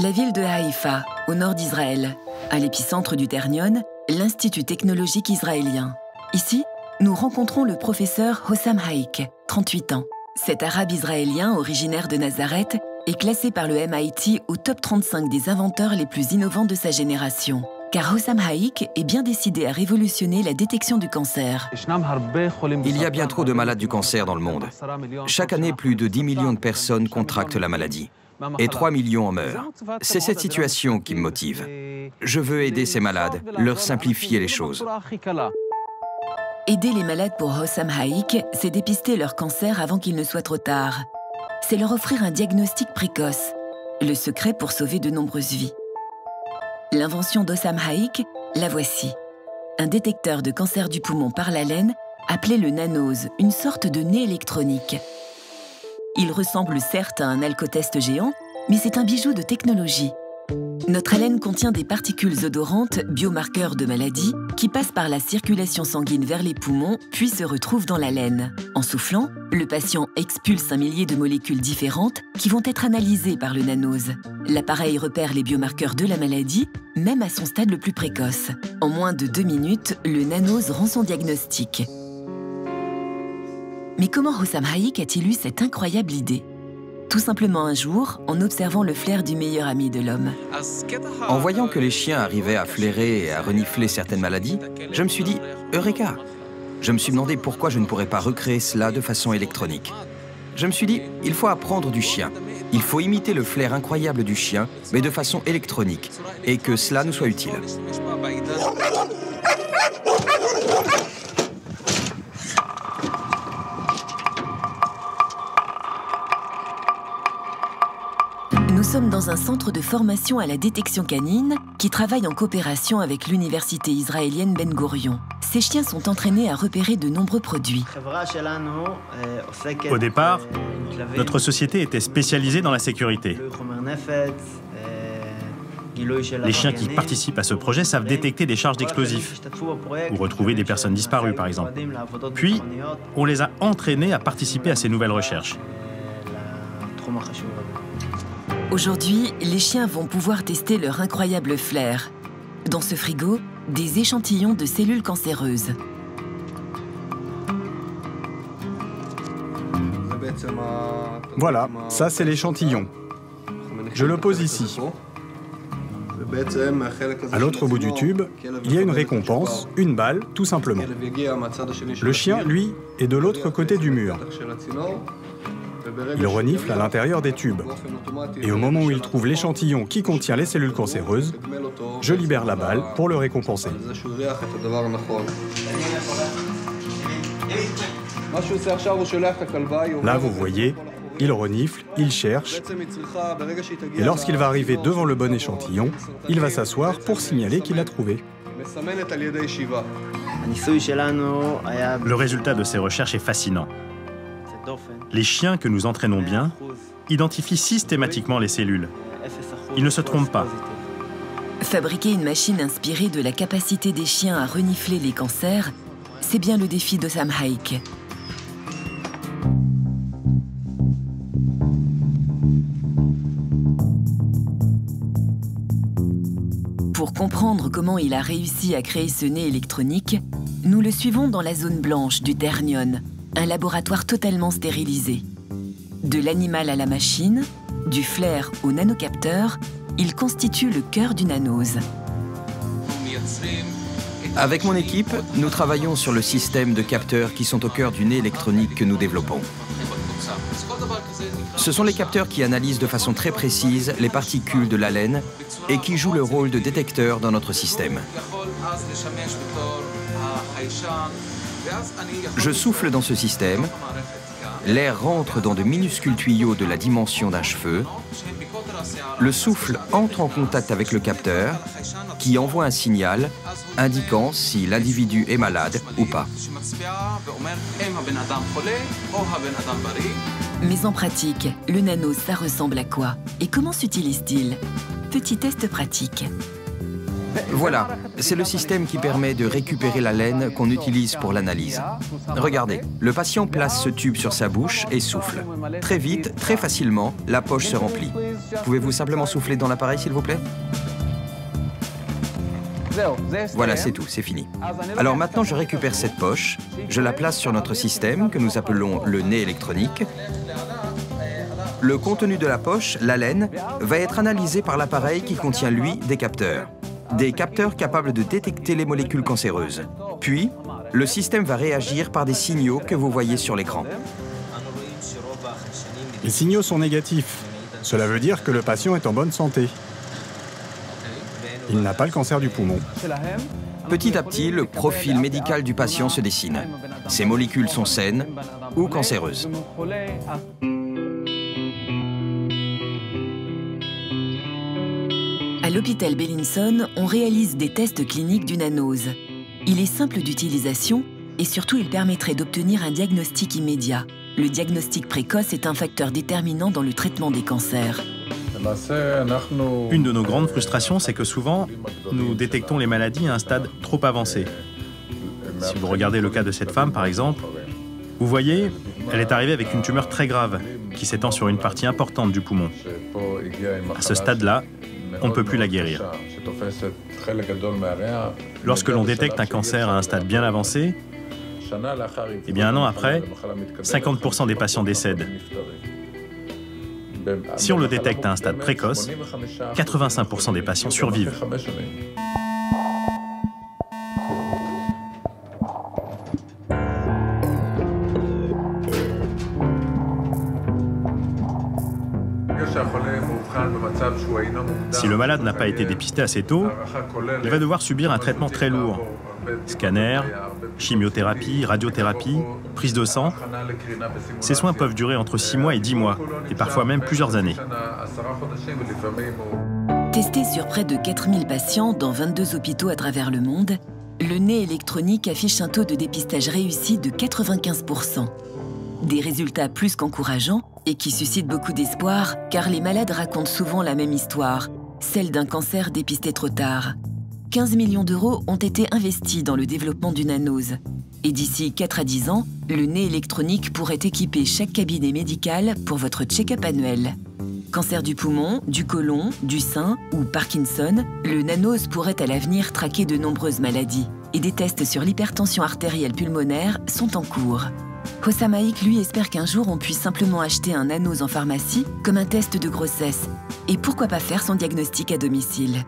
La ville de Haïfa, au nord d'Israël, à l'épicentre du Ternion, l'Institut technologique israélien. Ici, nous rencontrons le professeur Hossam Haïk, 38 ans. Cet arabe israélien originaire de Nazareth est classé par le MIT au top 35 des inventeurs les plus innovants de sa génération. Car Hossam Haïk est bien décidé à révolutionner la détection du cancer. Il y a bien trop de malades du cancer dans le monde. Chaque année, plus de 10 millions de personnes contractent la maladie. Et 3 millions en meurent. C'est cette situation qui me motive. Je veux aider ces malades, leur simplifier les choses. Aider les malades pour Hossam Haïk, c'est dépister leur cancer avant qu'il ne soit trop tard. C'est leur offrir un diagnostic précoce, le secret pour sauver de nombreuses vies. L'invention d'Hossam Haïk, la voici. Un détecteur de cancer du poumon par l'haleine, appelé le nanose, une sorte de nez électronique. Il ressemble certes à un alcotest géant, mais c'est un bijou de technologie. Notre haleine contient des particules odorantes, biomarqueurs de maladie, qui passent par la circulation sanguine vers les poumons, puis se retrouvent dans la laine. En soufflant, le patient expulse un millier de molécules différentes qui vont être analysées par le nanose. L'appareil repère les biomarqueurs de la maladie, même à son stade le plus précoce. En moins de 2 minutes, le nanose rend son diagnostic. Mais comment Hossam Haïk a-t-il eu cette incroyable idée? Tout simplement un jour, en observant le flair du meilleur ami de l'homme. En voyant que les chiens arrivaient à flairer et à renifler certaines maladies, je me suis dit « Eureka !» Je me suis demandé pourquoi je ne pourrais pas recréer cela de façon électronique. Je me suis dit « Il faut apprendre du chien. Il faut imiter le flair incroyable du chien, mais de façon électronique, et que cela nous soit utile. » Nous sommes dans un centre de formation à la détection canine qui travaille en coopération avec l'université israélienne Ben Gurion. Ces chiens sont entraînés à repérer de nombreux produits. Au départ, notre société était spécialisée dans la sécurité. Les chiens qui participent à ce projet savent détecter des charges d'explosifs ou retrouver des personnes disparues, par exemple. Puis, on les a entraînés à participer à ces nouvelles recherches. Aujourd'hui, les chiens vont pouvoir tester leur incroyable flair. Dans ce frigo, des échantillons de cellules cancéreuses. Voilà, ça c'est l'échantillon. Je le pose ici. À l'autre bout du tube, il y a une récompense, une balle, tout simplement. Le chien, lui, est de l'autre côté du mur. Il renifle à l'intérieur des tubes. Et au moment où il trouve l'échantillon qui contient les cellules cancéreuses, je libère la balle pour le récompenser. Là, vous voyez, il renifle, il cherche, et lorsqu'il va arriver devant le bon échantillon, il va s'asseoir pour signaler qu'il l'a trouvé. Le résultat de ces recherches est fascinant. Les chiens que nous entraînons bien identifient systématiquement les cellules. Ils ne se trompent pas. Fabriquer une machine inspirée de la capacité des chiens à renifler les cancers, c'est bien le défi d'Hossam Haïk. Pour comprendre comment il a réussi à créer ce nez électronique, nous le suivons dans la zone blanche du Ternion, un laboratoire totalement stérilisé. De l'animal à la machine, du flair au nanocapteur, il constitue le cœur du nanose. Avec mon équipe, nous travaillons sur le système de capteurs qui sont au cœur du nez électronique que nous développons. Ce sont les capteurs qui analysent de façon très précise les particules de l'haleine et qui jouent le rôle de détecteur dans notre système. Je souffle dans ce système, l'air rentre dans de minuscules tuyaux de la dimension d'un cheveu, le souffle entre en contact avec le capteur qui envoie un signal indiquant si l'individu est malade ou pas. Mais en pratique, le nanose, ça ressemble à quoi? Et comment s'utilise-t-il? Petit test pratique. Voilà, c'est le système qui permet de récupérer la laine qu'on utilise pour l'analyse. Regardez, le patient place ce tube sur sa bouche et souffle. Très vite, très facilement, la poche se remplit. Pouvez-vous simplement souffler dans l'appareil, s'il vous plaît? Voilà, c'est tout, c'est fini. Alors maintenant, je récupère cette poche, je la place sur notre système que nous appelons le nez électronique. Le contenu de la poche, la laine, va être analysé par l'appareil qui contient, lui, des capteurs. Des capteurs capables de détecter les molécules cancéreuses. Puis, le système va réagir par des signaux que vous voyez sur l'écran. Les signaux sont négatifs. Cela veut dire que le patient est en bonne santé. Il n'a pas le cancer du poumon. Petit à petit, le profil médical du patient se dessine. Ces molécules sont saines ou cancéreuses. À l'hôpital Bellinson, on réalise des tests cliniques d'une anose. Il est simple d'utilisation et surtout il permettrait d'obtenir un diagnostic immédiat. Le diagnostic précoce est un facteur déterminant dans le traitement des cancers. Une de nos grandes frustrations, c'est que souvent, nous détectons les maladies à un stade trop avancé. Si vous regardez le cas de cette femme, par exemple, vous voyez, elle est arrivée avec une tumeur très grave qui s'étend sur une partie importante du poumon. À ce stade-là, on ne peut plus la guérir. Lorsque l'on détecte un cancer à un stade bien avancé, eh bien un an après, 50% des patients décèdent. Si on le détecte à un stade précoce, 85% des patients survivent. Si le malade n'a pas été dépisté assez tôt, il va devoir subir un traitement très lourd. Scanner, chimiothérapie, radiothérapie, prise de sang. Ces soins peuvent durer entre 6 mois et 10 mois, et parfois même plusieurs années. Testé sur près de 4000 patients dans 22 hôpitaux à travers le monde, le nez électronique affiche un taux de dépistage réussi de 95%. Des résultats plus qu'encourageants et qui suscitent beaucoup d'espoir, car les malades racontent souvent la même histoire, celle d'un cancer dépisté trop tard. 15 millions d'euros ont été investis dans le développement d'une anose. Et d'ici 4 à 10 ans, le nez électronique pourrait équiper chaque cabinet médical pour votre check-up annuel. Cancer du poumon, du côlon, du sein ou Parkinson, le nanos pourrait à l'avenir traquer de nombreuses maladies. Et des tests sur l'hypertension artérielle pulmonaire sont en cours. Hossam Haik, lui, espère qu'un jour on puisse simplement acheter un nanos en pharmacie comme un test de grossesse. Et pourquoi pas faire son diagnostic à domicile ?